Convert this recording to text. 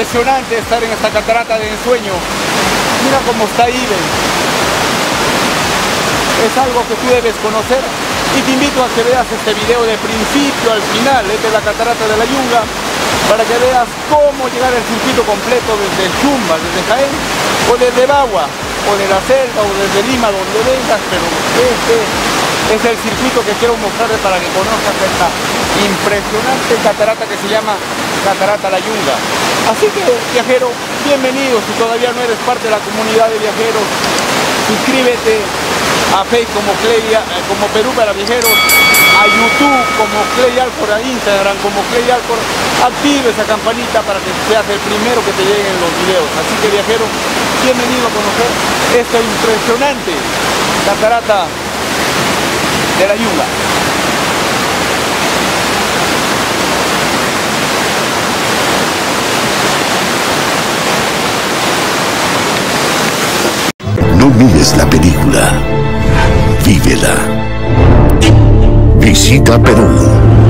impresionante estar en esta catarata de ensueño. Mira cómo está ahí, ven. Es algo que tú debes conocer y te invito a que veas este video de principio al final. Esta es la Catarata de la Yunga, para que veas cómo llegar al circuito completo desde Chumba, desde Jaén, o desde Bagua, o de la Selva, o desde Lima, donde vengas, pero este es el circuito que quiero mostrarte para que conozcas esta impresionante catarata que se llama Catarata La Yunga. Así que, viajero, bienvenido. Si todavía no eres parte de la comunidad de viajeros, suscríbete a Facebook como Kley, como Perú para Viajeros, a YouTube como Kley Alcor, a Instagram como Kley Alcor. Active esa campanita para que seas el primero que te lleguen los videos. Así que, viajero, bienvenido a conocer esta impresionante Catarata de la Yunga. No mires la película, vívela. Visita Perú.